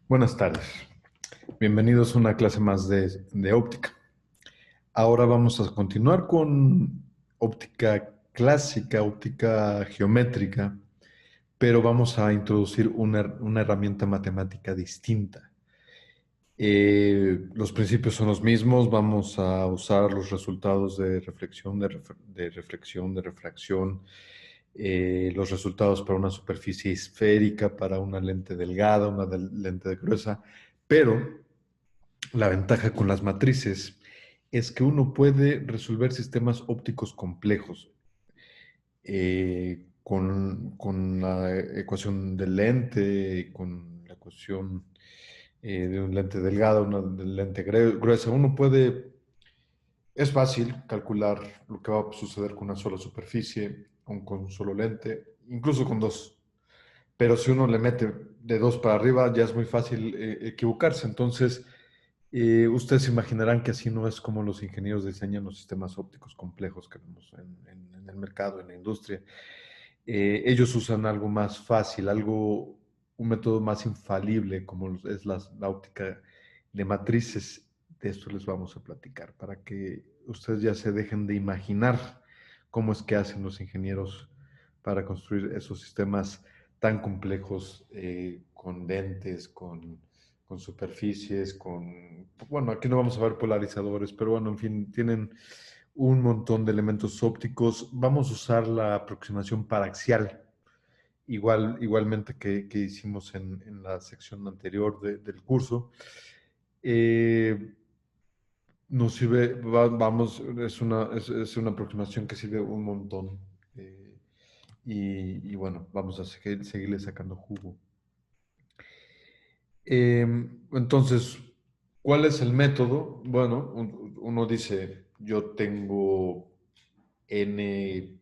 Buenas tardes. Bienvenidos a una clase más de óptica. Ahora vamos a continuar con óptica clásica, óptica geométrica, pero vamos a introducir una herramienta matemática distinta. Los principios son los mismos. Vamos a usar los resultados de reflexión, de reflexión, de refracción, los resultados para una superficie esférica, para una lente delgada, una lente gruesa, pero la ventaja con las matrices es que uno puede resolver sistemas ópticos complejos con la ecuación del lente, con la ecuación de un lente delgada, una de lente gruesa. Es fácil calcular lo que va a suceder con una sola superficie, con un solo lente, incluso con dos. Pero si uno le mete de dos para arriba, ya es muy fácil equivocarse. Entonces, ustedes imaginarán que así no es como los ingenieros diseñan los sistemas ópticos complejos que vemos en el mercado, en la industria. Ellos usan algo más fácil, un método más infalible, como es la óptica de matrices. De esto les vamos a platicar para que ustedes ya se dejen de imaginar cómo es que hacen los ingenieros para construir esos sistemas tan complejos, con lentes, con superficies, bueno, aquí no vamos a ver polarizadores, pero bueno, en fin, tienen un montón de elementos ópticos. Vamos a usar la aproximación paraxial, igualmente que hicimos en la sección anterior del curso. Eh, Nos sirve, vamos, es una aproximación que sirve un montón. eh, bueno, vamos a seguirle sacando jugo. Entonces, ¿cuál es el método? Bueno, uno dice, yo tengo n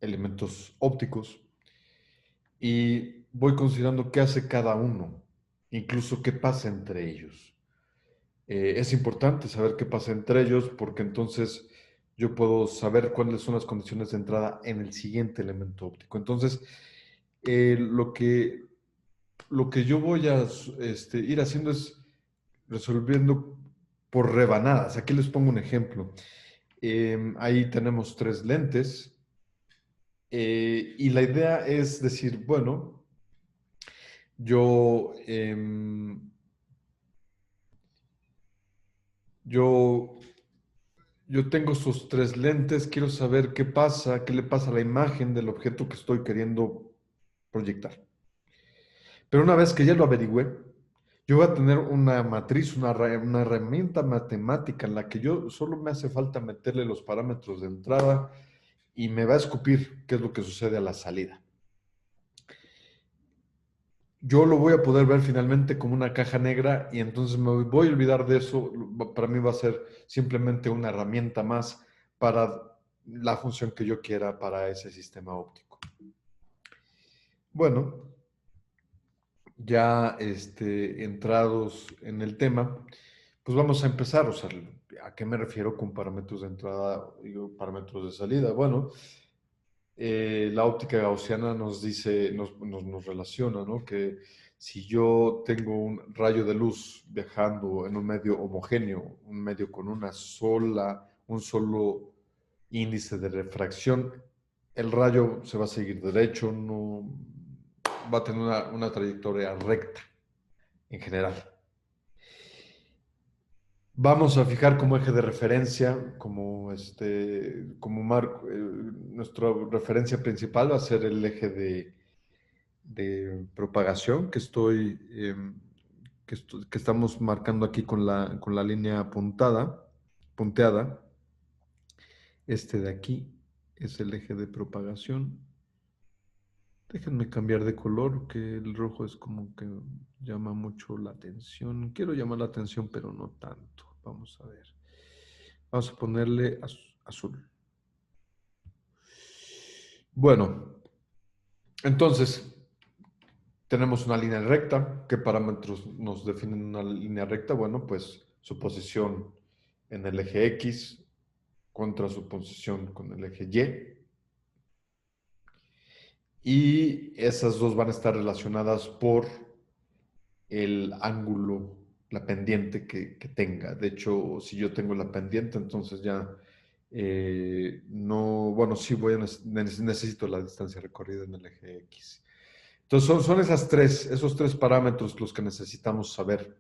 elementos ópticos y voy considerando qué hace cada uno, incluso qué pasa entre ellos. Es importante saber qué pasa entre ellos porque entonces yo puedo saber cuáles son las condiciones de entrada en el siguiente elemento óptico. Entonces, eh, lo que, lo que yo voy a ir haciendo es resolviendo por rebanadas. Aquí les pongo un ejemplo. Ahí tenemos tres lentes, y la idea es decir, bueno, yo, yo, yo tengo sus tres lentes, quiero saber qué pasa, qué le pasa a la imagen del objeto que estoy queriendo proyectar. Pero una vez que ya lo averigüé, yo voy a tener una matriz, una herramienta matemática en la que yo solo me hace falta meterle los parámetros de entrada y me va a escupir qué es lo que sucede a la salida. Yo lo voy a poder ver finalmente como una caja negra y entonces me voy a olvidar de eso. Para mí va a ser simplemente una herramienta más para la función que yo quiera para ese sistema óptico. Bueno, ya entrados en el tema, pues vamos a empezar. O sea, ¿a qué me refiero con parámetros de entrada y parámetros de salida? Bueno, la óptica gaussiana nos dice, nos relaciona, ¿no? Que si yo tengo un rayo de luz viajando en un medio homogéneo, un medio con un solo índice de refracción, el rayo se va a seguir derecho, no va a tener una trayectoria recta en general. Vamos a fijar como eje de referencia, como marco, nuestra referencia principal va a ser el eje de propagación que estamos marcando aquí con la línea punteada. Este de aquí es el eje de propagación. Déjenme cambiar de color, que el rojo es como que llama mucho la atención. Quiero llamar la atención, pero no tanto. Vamos a ver. Vamos a ponerle azul. Bueno, entonces tenemos una línea recta. ¿Qué parámetros nos definen una línea recta? Bueno, pues su posición en el eje X contra su posición con el eje Y. Y esas dos van a estar relacionadas por el ángulo, la pendiente que tenga. De hecho, si yo tengo la pendiente, entonces ya no, bueno, sí necesito la distancia recorrida en el eje X. Entonces son esos tres parámetros los que necesitamos saber.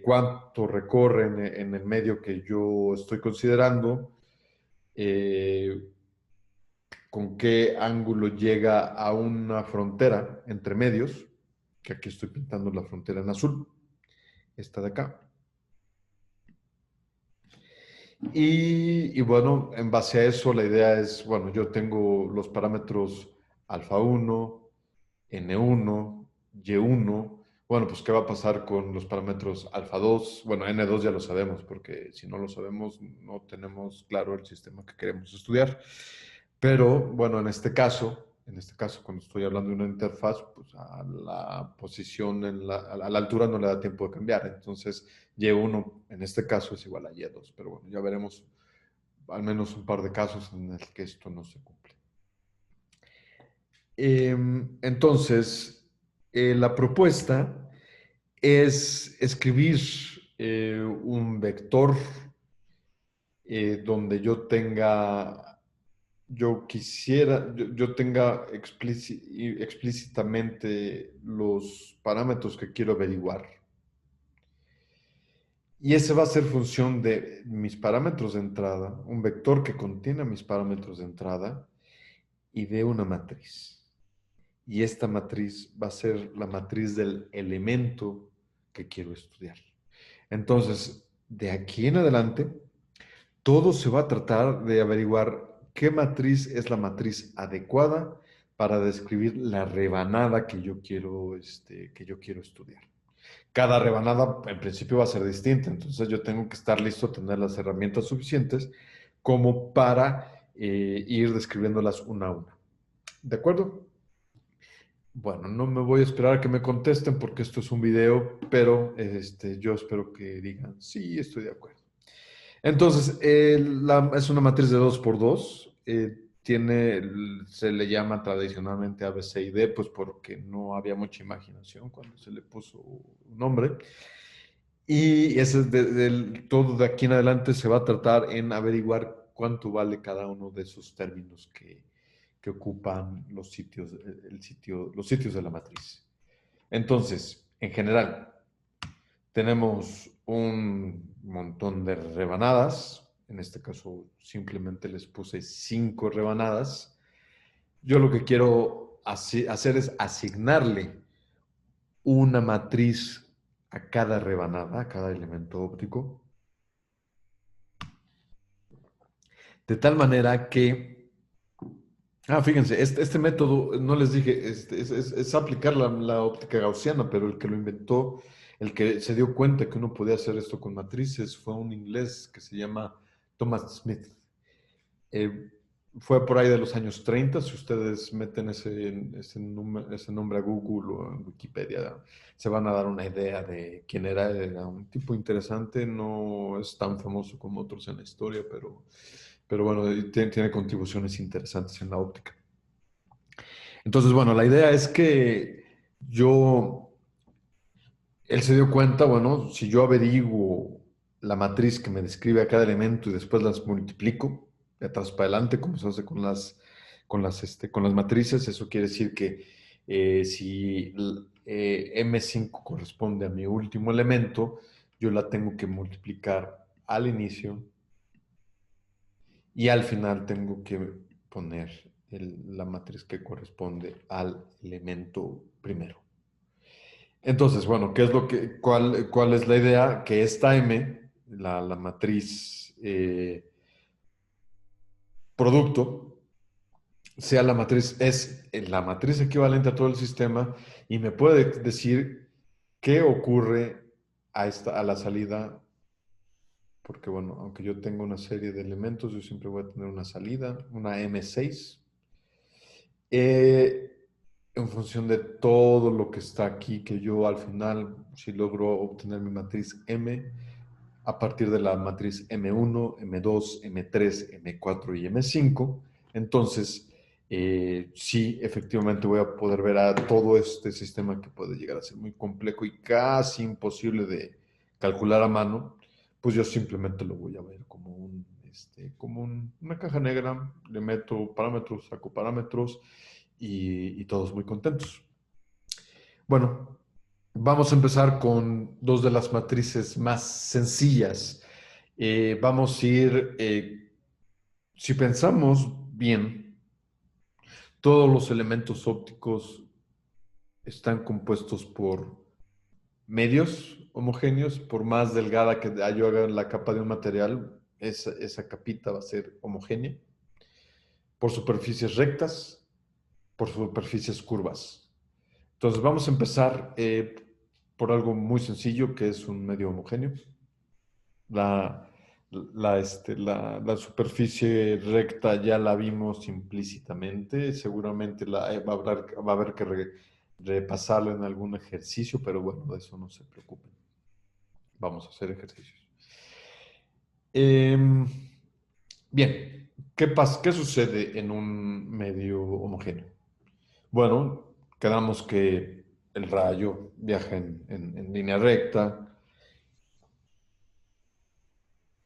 Cuánto recorre en el medio que yo estoy considerando, eh, con qué ángulo llega a una frontera entre medios, que aquí estoy pintando la frontera en azul, esta de acá. Y bueno, en base a eso, la idea es, bueno, yo tengo los parámetros alfa 1, N1, Y1. Bueno, pues, ¿qué va a pasar con los parámetros alfa 2? Bueno, N2 ya lo sabemos, porque si no lo sabemos, no tenemos claro el sistema que queremos estudiar. Pero, bueno, en este caso, cuando estoy hablando de una interfaz, pues a la posición, a la altura no le da tiempo de cambiar. Entonces, Y1 en este caso es igual a Y2. Pero bueno, ya veremos al menos un par de casos en el que esto no se cumple. Entonces, la propuesta es escribir un vector donde yo tenga explícitamente los parámetros que quiero averiguar. Y ese va a ser función de mis parámetros de entrada, un vector que contiene mis parámetros de entrada y de una matriz. Y esta matriz va a ser la matriz del elemento que quiero estudiar. Entonces, de aquí en adelante, todo se va a tratar de averiguar qué matriz es la matriz adecuada para describir la rebanada que yo quiero estudiar. Cada rebanada en principio va a ser distinta, entonces yo tengo que estar listo a tener las herramientas suficientes como para ir describiéndolas una a una. ¿De acuerdo? Bueno, no me voy a esperar a que me contesten porque esto es un video, pero yo espero que digan, sí, estoy de acuerdo. Entonces, es una matriz de 2 por 2. Se le llama tradicionalmente A, B, C y D, pues porque no había mucha imaginación cuando se le puso un nombre. Y ese todo de aquí en adelante se va a tratar en averiguar cuánto vale cada uno de esos términos que ocupan los sitios de la matriz. Entonces, en general, tenemos un montón de rebanadas. En este caso, simplemente les puse 5 rebanadas. Yo lo que quiero hacer es asignarle una matriz a cada rebanada, a cada elemento óptico, de tal manera que, fíjense, este método, no les dije, es aplicar la óptica gaussiana, pero el que lo inventó, el que se dio cuenta que uno podía hacer esto con matrices, fue un inglés que se llama Thomas Smith. Eh, Fue por ahí de los años 30. Si ustedes meten ese nombre a Google o en Wikipedia, se van a dar una idea de quién era. Era un tipo interesante, no es tan famoso como otros en la historia, pero bueno, tiene contribuciones interesantes en la óptica. Entonces, bueno, la idea es que él se dio cuenta, bueno, si yo averiguo la matriz que me describe a cada elemento y después las multiplico de atrás para adelante, como se hace con las matrices, eso quiere decir que si M5 corresponde a mi último elemento, yo la tengo que multiplicar al inicio y al final tengo que poner la matriz que corresponde al elemento primero. Entonces, bueno, cuál es la idea? Que esta M, la matriz producto, es la matriz equivalente a todo el sistema y me puede decir qué ocurre a la salida, porque bueno, aunque yo tenga una serie de elementos, yo siempre voy a tener una salida, una M6. En función de todo lo que está aquí, que yo al final, si logro obtener mi matriz M, a partir de la matriz M1, M2, M3, M4 y M5, entonces sí, efectivamente voy a poder ver a todo este sistema que puede llegar a ser muy complejo y casi imposible de calcular a mano, pues yo simplemente lo voy a ver como una caja negra, le meto parámetros, saco parámetros y todos muy contentos. Bueno, vamos a empezar con dos de las matrices más sencillas. Vamos a ir, si pensamos bien, todos los elementos ópticos están compuestos por medios homogéneos, por más delgada que yo haga la capa de un material, esa capita va a ser homogénea, por superficies rectas, por superficies curvas. Entonces vamos a empezar por algo muy sencillo que es un medio homogéneo. La, la superficie recta ya la vimos implícitamente, seguramente va a haber que repasarlo en algún ejercicio, pero bueno, de eso no se preocupen. Vamos a hacer ejercicios. Em, bien, ¿qué sucede en un medio homogéneo? Bueno, quedamos que el rayo viaja en línea recta,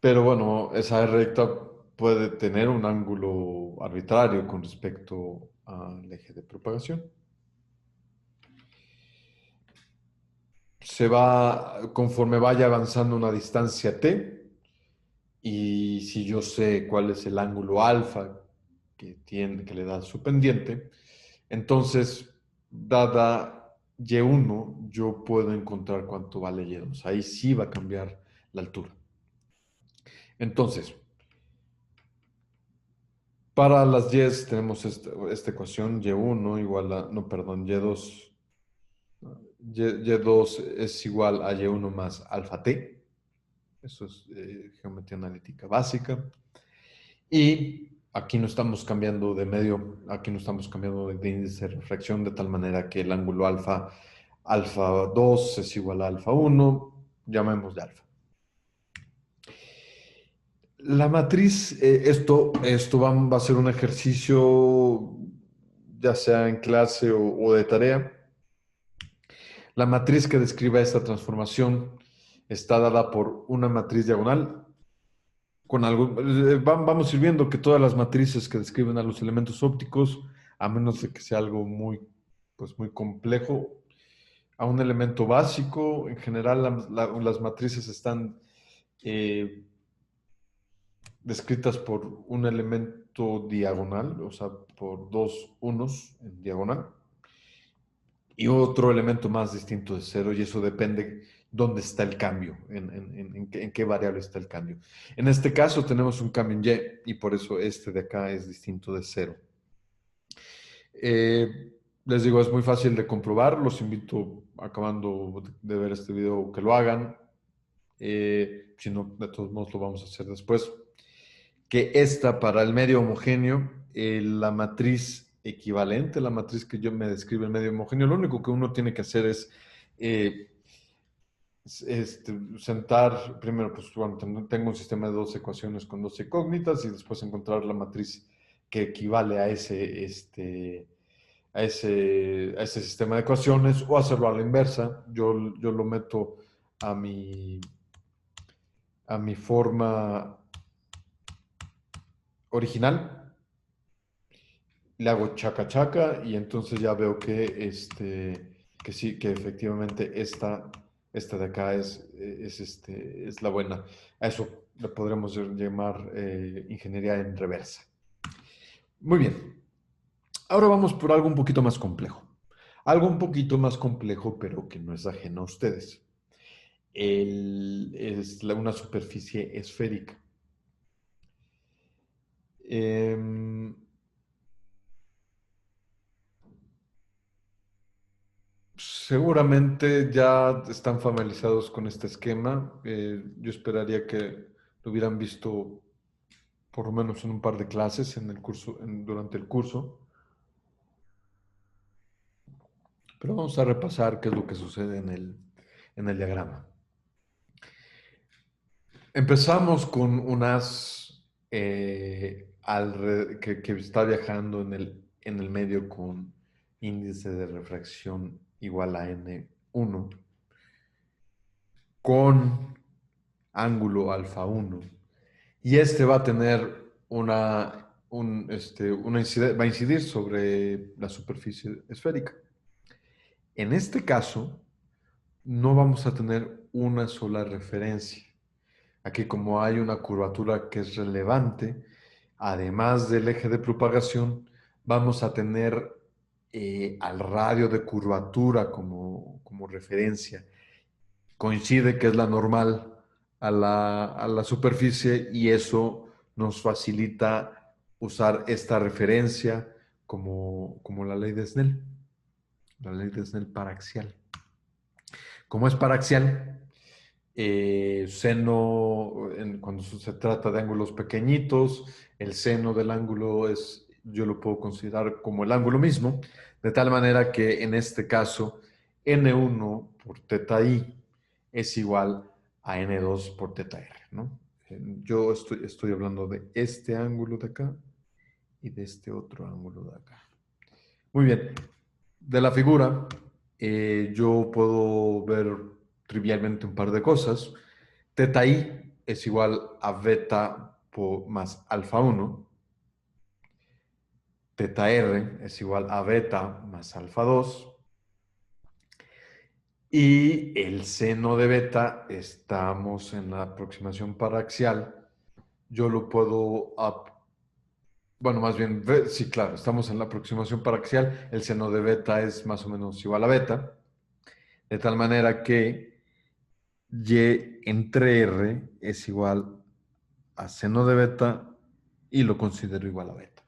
pero bueno, esa recta puede tener un ángulo arbitrario con respecto al eje de propagación. Conforme vaya avanzando una distancia t, y si yo sé cuál es el ángulo alfa que le da su pendiente, entonces, dada y1, yo puedo encontrar cuánto vale y2. Ahí sí va a cambiar la altura. Entonces, para las y tenemos esta ecuación y1 igual a, no, perdón, y2 es igual a y1 más alfa t. Eso es geometría analítica básica. Y aquí no estamos cambiando de medio, aquí no estamos cambiando de índice de refracción de tal manera que el ángulo alfa 2 es igual a alfa 1, llamémosle alfa. La matriz, esto va a ser un ejercicio, ya sea en clase o de tarea. La matriz que describa esta transformación está dada por una matriz diagonal con algo. Vamos a ir viendo que todas las matrices que describen a los elementos ópticos, a menos de que sea algo pues muy complejo, a un elemento básico, en general las matrices están eh, descritas por un elemento diagonal, o sea, por dos unos en diagonal, y otro elemento más distinto de cero, y eso depende dónde está el cambio, en qué variable está el cambio. En este caso tenemos un cambio en y, y por eso este de acá es distinto de cero. Les digo, es muy fácil de comprobar, los invito, acabando de ver este video, que lo hagan. Si no, de todos modos lo vamos a hacer después. Que esta para el medio homogéneo, la matriz equivalente, la matriz que yo me describe el medio homogéneo, lo único que uno tiene que hacer es eh, sentar, primero, pues bueno, tengo un sistema de dos ecuaciones con dos incógnitas y después encontrar la matriz que equivale a ese sistema de ecuaciones o hacerlo a la inversa. Yo lo meto a a mi forma original, le hago chaca chaca y entonces ya veo que sí, que efectivamente esta de acá es la buena. A eso le podremos llamar ingeniería en reversa. Muy bien. Ahora vamos por algo un poquito más complejo. Algo un poquito más complejo, pero que no es ajeno a ustedes. Una superficie esférica. Em, Seguramente ya están familiarizados con este esquema. Yo esperaría que lo hubieran visto por lo menos en un par de clases en el curso, durante el curso. Pero vamos a repasar qué es lo que sucede en el diagrama. Empezamos con un haz que está viajando en el medio con índice de refracción igual a N1, con ángulo alfa 1, y este va a tener va a incidir sobre la superficie esférica. En este caso, no vamos a tener una sola referencia. Aquí, como hay una curvatura que es relevante, además del eje de propagación, vamos a tener al radio de curvatura como referencia. Coincide que es la normal a la superficie, y eso nos facilita usar esta referencia como la ley de Snell, la ley de Snell paraxial. Como es paraxial, cuando se trata de ángulos pequeñitos, el seno del ángulo yo lo puedo considerar como el ángulo mismo, de tal manera que en este caso N1 por teta I es igual a N2 por teta R, ¿no? Yo estoy hablando de este ángulo de acá y de este otro ángulo de acá. Muy bien. De la figura, yo puedo ver trivialmente un par de cosas. Teta I es igual a beta más alfa 1. Teta R es igual a beta más alfa 2. Y el seno de beta, estamos en la aproximación paraxial. Yo lo puedo, bueno, más bien, sí, claro, estamos en la aproximación paraxial. El seno de beta es más o menos igual a beta. De tal manera que Y entre R es igual a seno de beta, y lo considero igual a beta.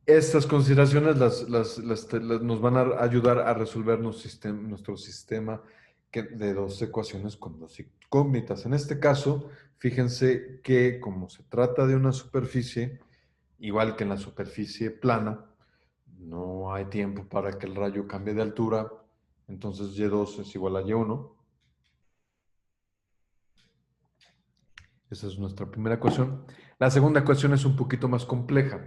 Estas consideraciones nos van a ayudar a resolver nuestro sistema de dos ecuaciones con dos incógnitas. En este caso, fíjense que como se trata de una superficie, igual que en la superficie plana, no hay tiempo para que el rayo cambie de altura, entonces Y2 es igual a Y1. Esa es nuestra primera ecuación. La segunda ecuación es un poquito más compleja,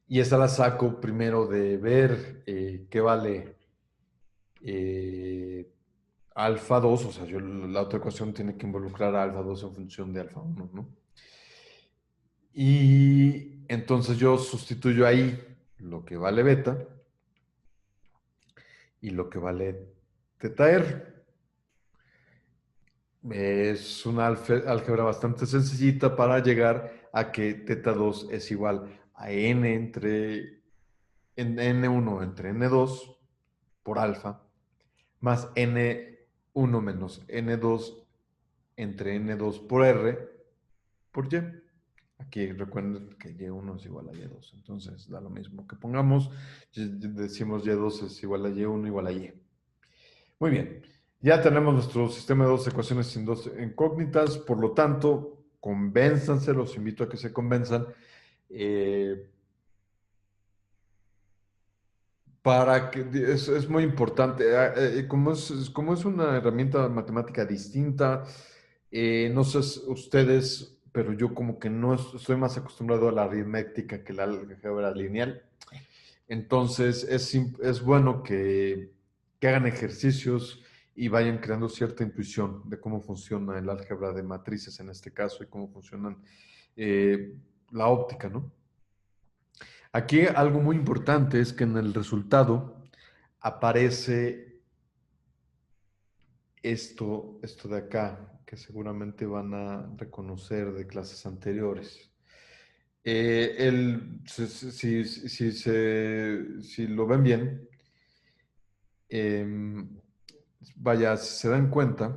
y esta la saco primero de ver qué vale alfa 2, o sea, la otra ecuación tiene que involucrar a alfa 2 en función de alfa 1, ¿no? Y entonces yo sustituyo ahí lo que vale beta y lo que vale teta R. Es una álgebra bastante sencillita para llegar a que teta 2 es igual a n entre N1 entre N2 por alfa, más N1 menos N2 entre N2 por R por Y. Aquí recuerden que Y1 es igual a Y2, entonces da lo mismo que pongamos. Decimos Y2 es igual a Y1 igual a Y. Muy bien, ya tenemos nuestro sistema de dos ecuaciones sin dos incógnitas, por lo tanto, convénzanse, los invito a que se convenzan, para que es muy importante. Como es una herramienta matemática distinta, no sé ustedes, pero yo como que no estoy más acostumbrado a la aritmética que la álgebra lineal. Entonces es bueno que hagan ejercicios y vayan creando cierta intuición de cómo funciona el álgebra de matrices en este caso, y cómo funcionan eh, la óptica, ¿no? Aquí algo muy importante es que en el resultado aparece esto de acá, que seguramente van a reconocer de clases anteriores. Si lo ven bien, vaya, si se dan cuenta,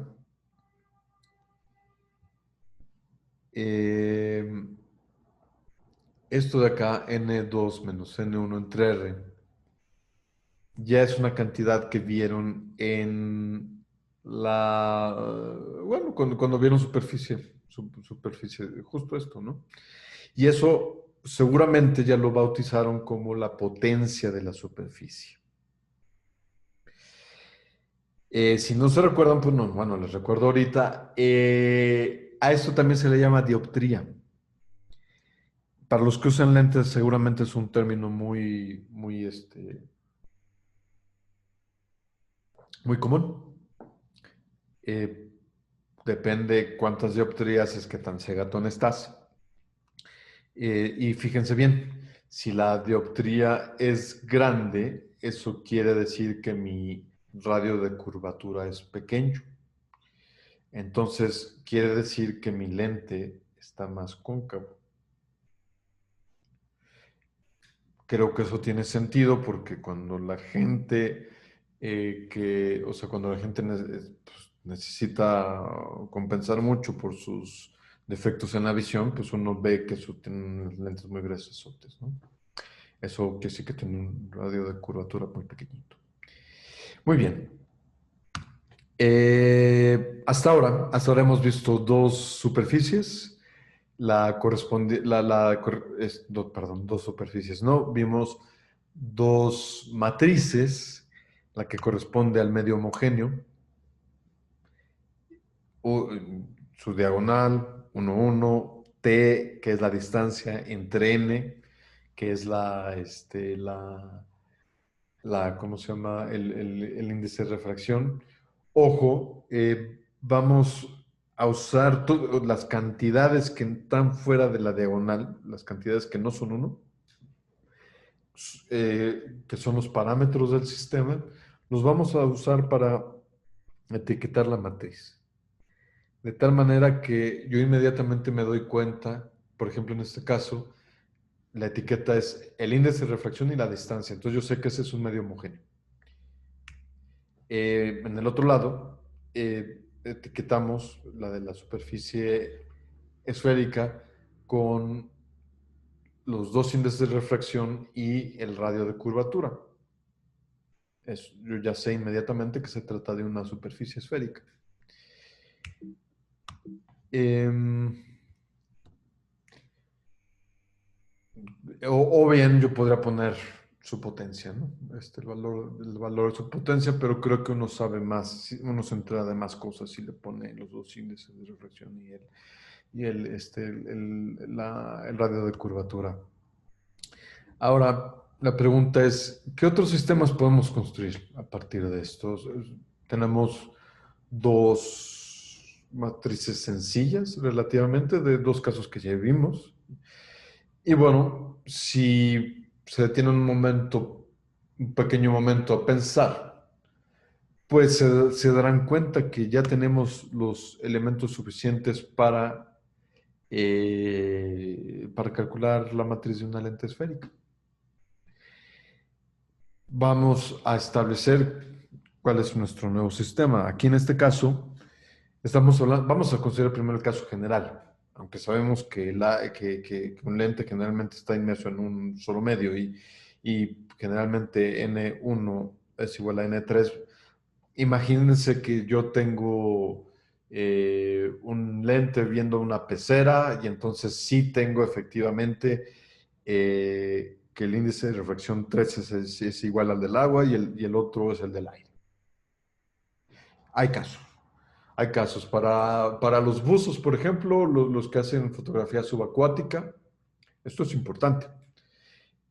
esto de acá, N2 menos N1 entre R, ya es una cantidad que vieron en bueno, cuando vieron superficie, justo esto, ¿no? Y eso seguramente ya lo bautizaron como la potencia de la superficie. Si no se recuerdan, pues no, bueno, les recuerdo ahorita, a esto también se le llama dioptría. para los que usan lentes seguramente es un término muy común. Eh, Depende cuántas dioptrías es que tan cegatón estás. Y fíjense bien, si la dioptría es grande, eso quiere decir que mi radio de curvatura es pequeño. Entonces, quiere decir que mi lente está más cóncavo. Creo que eso tiene sentido porque cuando la gente cuando la gente pues, necesita compensar mucho por sus defectos en la visión, pues uno ve que tiene unas lentes muy gruesotes, ¿no? Eso que sí que tiene un radio de curvatura muy pequeñito. Muy bien. Hasta ahora hemos visto dos superficies. Perdón, dos superficies, ¿no? Vimos dos matrices, la que corresponde al medio homogéneo, u- su diagonal, 1, 1, T, que es la distancia entre N, que es ¿cómo se llama? El índice de refracción. Ojo, vamos a usar las cantidades que están fuera de la diagonal, las cantidades que no son uno, que son los parámetros del sistema, los vamos a usar para etiquetar la matriz. De tal manera que yo inmediatamente me doy cuenta, por ejemplo, en este caso, la etiqueta es el índice de refracción y la distancia. Entonces yo sé que ese es un medio homogéneo. En el otro lado, etiquetamos la de la superficie esférica con los dos índices de refracción y el radio de curvatura. Yo ya sé inmediatamente que se trata de una superficie esférica. Em, o bien yo podría poner su potencia, ¿no? El valor de su potencia, pero creo que uno sabe más, uno se entera de más cosas si le pone los dos índices de refracción y el radio de curvatura. Ahora, la pregunta es, ¿qué otros sistemas podemos construir a partir de estos? Tenemos dos matrices sencillas relativamente de dos casos que ya vimos. Y bueno, si se detiene un pequeño momento a pensar, pues se darán cuenta que ya tenemos los elementos suficientes para calcular la matriz de una lente esférica. Vamos a establecer cuál es nuestro nuevo sistema. Aquí en este caso, vamos a considerar primero el caso general, aunque sabemos que un lente generalmente está inmerso en un solo medio y generalmente N1 es igual a N3. Imagínense que yo tengo un lente viendo una pecera y entonces sí tengo efectivamente que el índice de refracción 3 es igual al del agua y el otro es el del aire. Hay casos. Hay casos. Para los buzos, por ejemplo, los que hacen fotografía subacuática, esto es importante.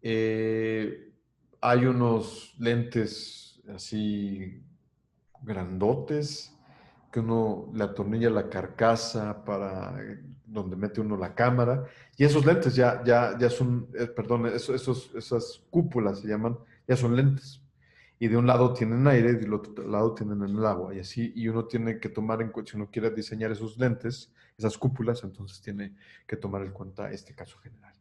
Eh, Hay unos lentes así grandotes que uno le atornilla la carcasa para donde mete uno la cámara. Y esos lentes ya son, perdón, esas cúpulas se llaman, ya son lentes. Y de un lado tienen aire y del otro lado tienen el agua. Y así, y uno tiene que tomar en cuenta, si uno quiere diseñar esos lentes, esas cúpulas, entonces tiene que tomar en cuenta este caso general.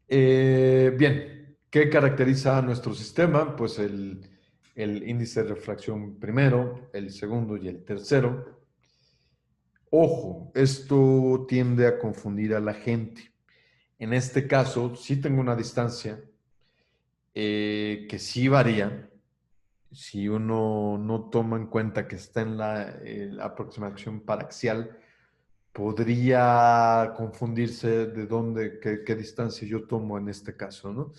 Bien, ¿qué caracteriza a nuestro sistema? Pues el índice de refracción primero, el segundo y el tercero. Ojo, esto tiende a confundir a la gente. En este caso, sí tengo una distancia que sí varía. Si uno no toma en cuenta que está en la aproximación paraxial, podría confundirse de qué distancia yo tomo en este caso, ¿no?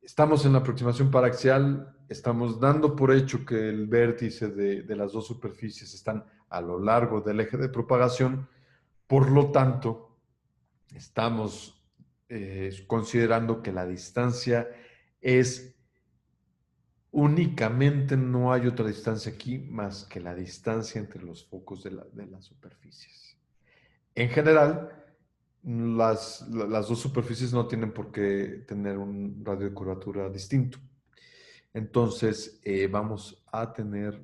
Estamos en la aproximación paraxial, estamos dando por hecho que el vértice de las dos superficies están a lo largo del eje de propagación, por lo tanto, estamos considerando que la distancia es únicamente, no hay otra distancia aquí más que la distancia entre los focos de las superficies. En general, las dos superficies no tienen por qué tener un radio de curvatura distinto. Entonces, vamos a tener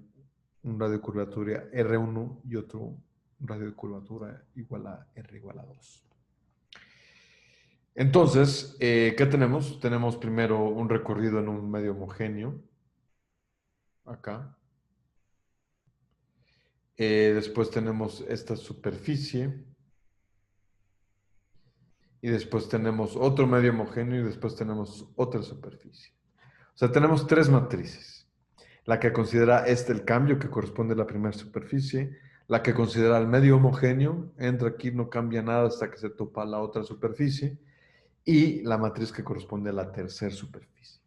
un radio de curvatura R1 y otro radio de curvatura igual a R igual a 2. Entonces, ¿qué tenemos? Tenemos primero un recorrido en un medio homogéneo, acá. Después tenemos esta superficie. Y después tenemos otro medio homogéneo y después tenemos otra superficie. O sea, tenemos tres matrices. La que considera el cambio que corresponde a la primera superficie, la que considera el medio homogéneo, entra aquí, no cambia nada hasta que se topa la otra superficie, y la matriz que corresponde a la tercera superficie.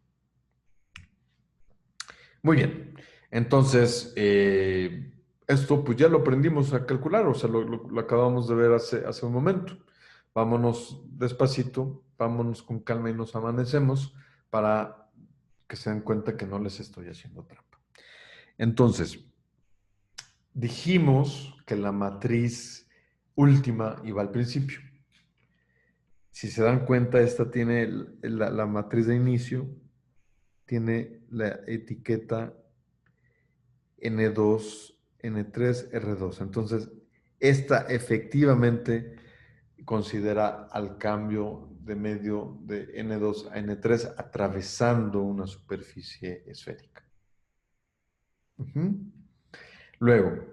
Muy bien, entonces, esto pues ya lo aprendimos a calcular, o sea, lo acabamos de ver hace un momento. Vámonos despacito, vámonos con calma y nos amanecemos para que se den cuenta que no les estoy haciendo trampa. Entonces, dijimos que la matriz última iba al principio. Si se dan cuenta, esta tiene la matriz de inicio, tiene la etiqueta N2, N3, R2. Entonces, esta efectivamente considera al cambio de medio de N2 a N3 atravesando una superficie esférica. Luego,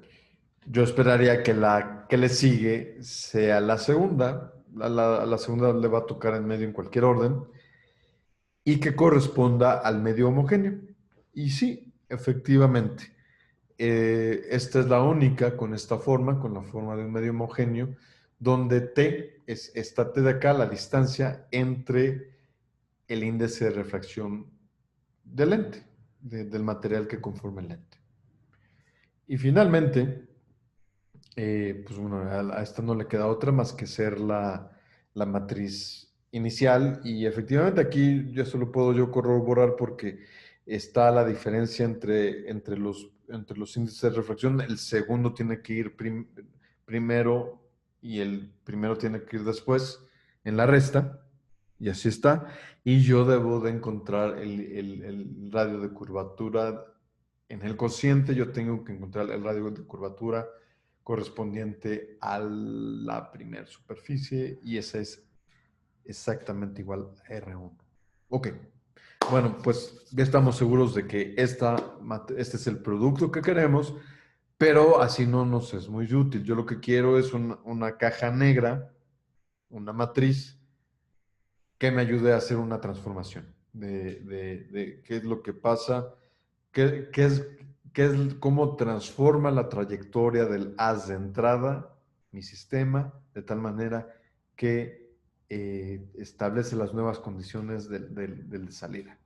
yo esperaría que la que le sigue sea la segunda. La segunda le va a tocar en medio en cualquier orden y que corresponda al medio homogéneo. Y sí, efectivamente, esta es la única con esta forma, con la forma de un medio homogéneo, donde T es esta T de acá, la distancia entre el índice de refracción del lente, del material que conforma el lente. Y finalmente, pues bueno, a esta no le queda otra más que ser la matriz inicial, y efectivamente aquí ya solo puedo yo corroborar porque está la diferencia entre los índices de refracción. El segundo tiene que ir primero y el primero tiene que ir después en la resta, y así está. Y yo debo de encontrar el radio de curvatura en el cociente. Yo tengo que encontrar el radio de curvatura correspondiente a la primera superficie, y esa es exactamente igual a R1. Ok, bueno, pues ya estamos seguros de que este es el producto que queremos, pero así no nos es muy útil. Yo lo que quiero es una caja negra, una matriz, que me ayude a hacer una transformación de qué es lo que pasa, qué es, cómo transforma la trayectoria del haz de entrada, mi sistema, de tal manera que establece las nuevas condiciones del de salida.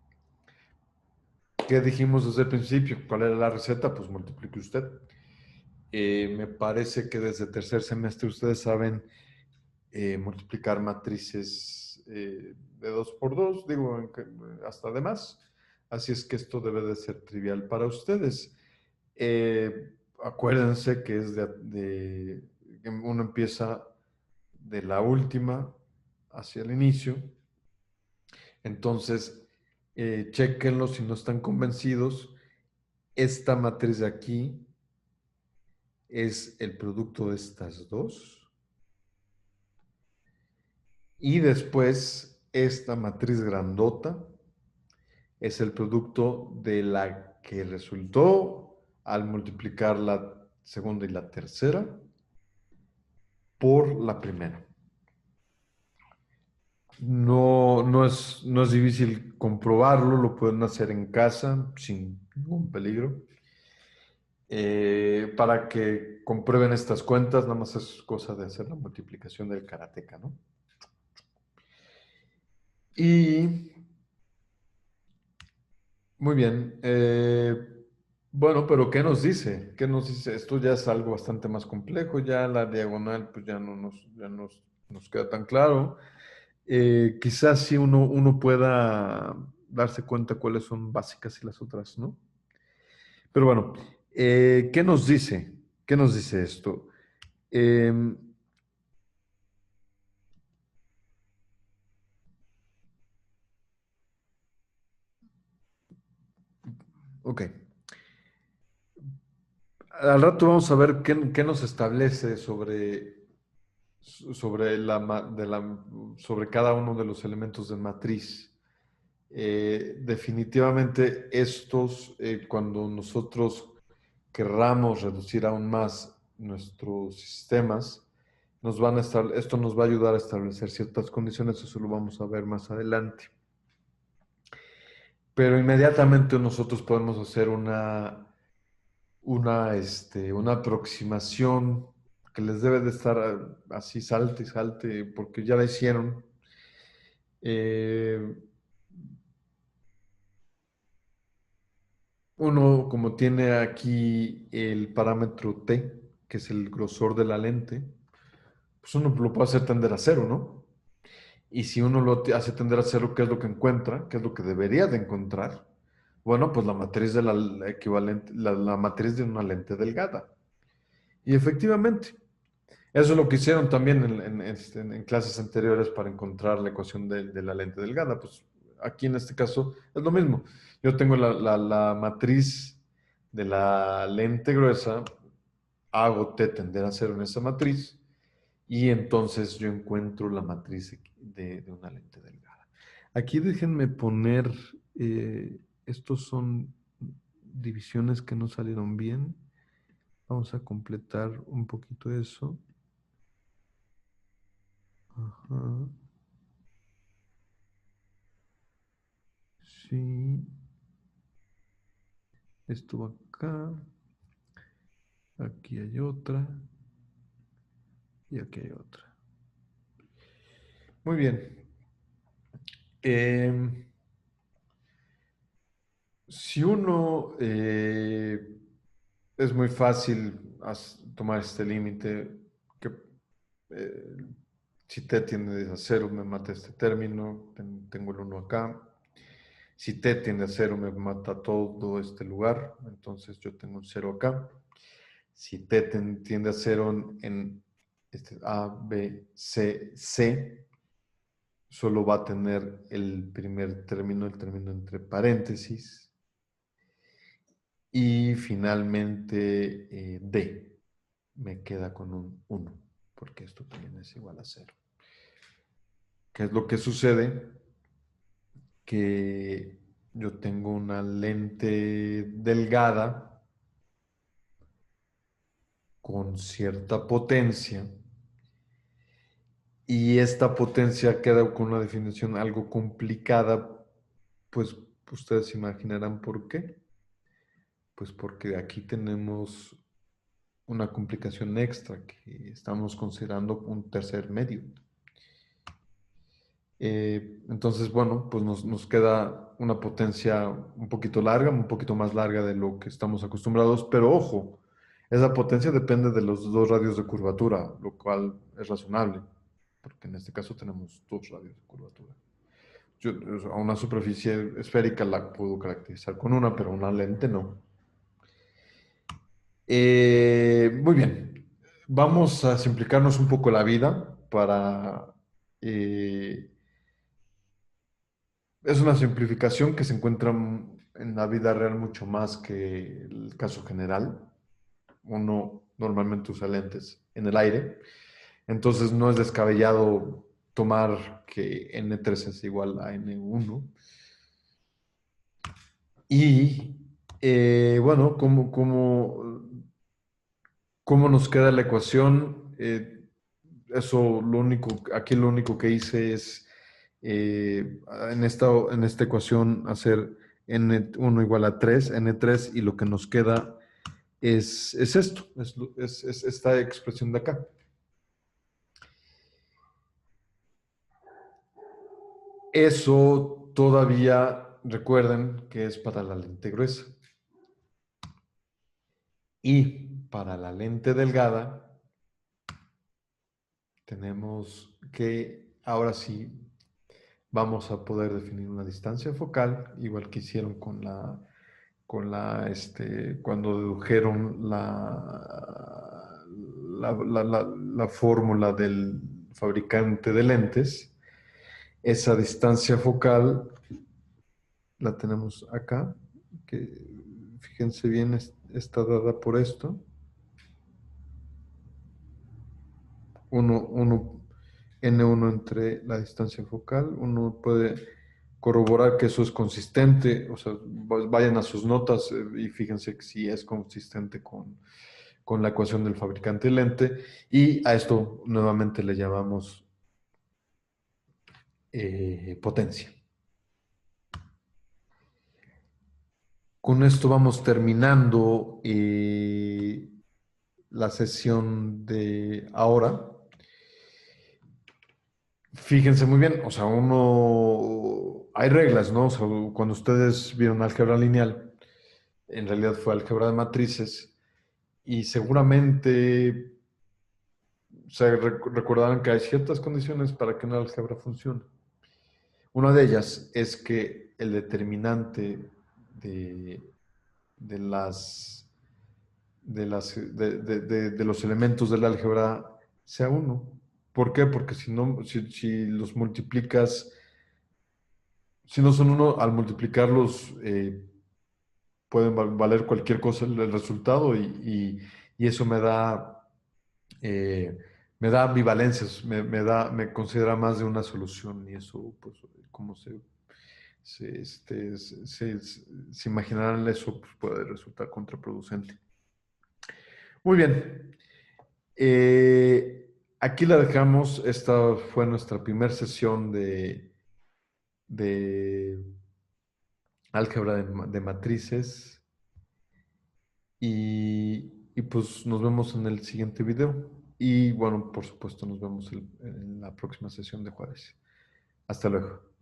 ¿Qué dijimos desde el principio? ¿Cuál era la receta? Pues multiplique usted. Me parece que desde tercer semestre ustedes saben multiplicar matrices de 2 por 2, digo, hasta de más. Así es que esto debe de ser trivial para ustedes. Acuérdense que es que uno empieza de la última hacia el inicio. Entonces, chequenlo si no están convencidos. Esta matriz de aquí es el producto de estas dos. Y después, esta matriz grandota es el producto de la que resultó al multiplicar la segunda y la tercera por la primera. No es difícil comprobarlo, lo pueden hacer en casa sin ningún peligro. Para que comprueben estas cuentas, nada más es cosa de hacer la multiplicación del karateka, ¿no? Y muy bien. Bueno, pero ¿qué nos dice? ¿Qué nos dice? Esto ya es algo bastante más complejo. Ya la diagonal, pues ya no nos nos queda tan claro. Quizás sí uno pueda darse cuenta cuáles son básicas y las otras, ¿no? Pero bueno, ¿qué nos dice? ¿Qué nos dice esto? Em, ok. Al rato vamos a ver qué nos establece sobre, sobre cada uno de los elementos de matriz. Definitivamente estos, cuando nosotros querramos reducir aún más nuestros sistemas, esto nos va a ayudar a establecer ciertas condiciones, eso lo vamos a ver más adelante. Pero inmediatamente nosotros podemos hacer una aproximación que les debe de estar así, salte y salte, porque ya la hicieron. Eh, Uno, como tiene aquí el parámetro T, que es el grosor de la lente, pues uno lo puede hacer tender a cero, ¿no? Y si uno lo hace tender a cero, ¿qué es lo que encuentra? ¿Qué es lo que debería de encontrar? Bueno, pues la matriz de la equivalente, la matriz de una lente delgada. Y efectivamente, eso es lo que hicieron también en clases anteriores para encontrar la ecuación de la lente delgada. Pues aquí en este caso es lo mismo. Yo tengo la matriz de la lente gruesa, hago t tender a cero en esa matriz y entonces yo encuentro la matriz de una lente delgada. Aquí déjenme poner, estos son divisiones que no salieron bien. Vamos a completar un poquito eso. Ajá. Sí. Esto va acá. Aquí hay otra. Y aquí hay otra. Muy bien. Em, si uno es muy fácil tomar este límite, que eh, si t tiende a cero me mata este término, tengo el 1 acá. Si t tiende a cero me mata todo este lugar, entonces yo tengo un 0 acá. Si t tiende a cero en este A, B, C, C, solo va a tener el primer término, el término entre paréntesis. Y finalmente D me queda con un 1, porque esto también es igual a 0. ¿Qué es lo que sucede? Que yo tengo una lente delgada con cierta potencia y esta potencia queda con una definición algo complicada, pues ustedes imaginarán por qué. Pues porque aquí tenemos una complicación extra que estamos considerando un tercer medio. Entonces, bueno, pues nos queda una potencia un poquito larga, un poquito más larga de lo que estamos acostumbrados, pero ojo, esa potencia depende de los dos radios de curvatura, lo cual es razonable, porque en este caso tenemos dos radios de curvatura. Yo, a una superficie esférica la puedo caracterizar con una, pero una lente no. Muy bien, vamos a simplificarnos un poco la vida para... eh, es una simplificación que se encuentra en la vida real mucho más que el caso general. Uno normalmente usa lentes en el aire, entonces no es descabellado tomar que N3 es igual a N1. Y bueno, ¿cómo nos queda la ecuación? Eso aquí lo único que hice es en esta ecuación hacer n1 igual a 3, n3, y lo que nos queda es esto, es esta expresión de acá. Eso todavía recuerden que es para la lente gruesa. Y para la lente delgada, tenemos que ahora sí vamos a poder definir una distancia focal, igual que hicieron cuando dedujeron la fórmula del fabricante de lentes. Esa distancia focal la tenemos acá, que fíjense bien, está dada por esto. Uno, N1 entre la distancia focal, uno puede corroborar que eso es consistente, o sea, vayan a sus notas y fíjense que si es consistente con la ecuación del fabricante del lente, y a esto nuevamente le llamamos potencia. Con esto vamos terminando la sesión de ahora. Fíjense muy bien, o sea, hay reglas, ¿no? O sea, cuando ustedes vieron álgebra lineal, en realidad fue álgebra de matrices y seguramente recordarán que hay ciertas condiciones para que una álgebra funcione. Una de ellas es que el determinante de, de las, de los elementos del álgebra sea uno. ¿Por qué? Porque si no, si los multiplicas, si no son uno, al multiplicarlos pueden valer cualquier cosa el resultado y eso eh, me da ambivalencias, me considera más de una solución y eso, pues, como se imaginarán, eso pues, puede resultar contraproducente. Muy bien. Aquí la dejamos. Esta fue nuestra primera sesión de álgebra de matrices y pues nos vemos en el siguiente video. Y bueno, por supuesto, nos vemos en la próxima sesión de Juárez. Hasta luego.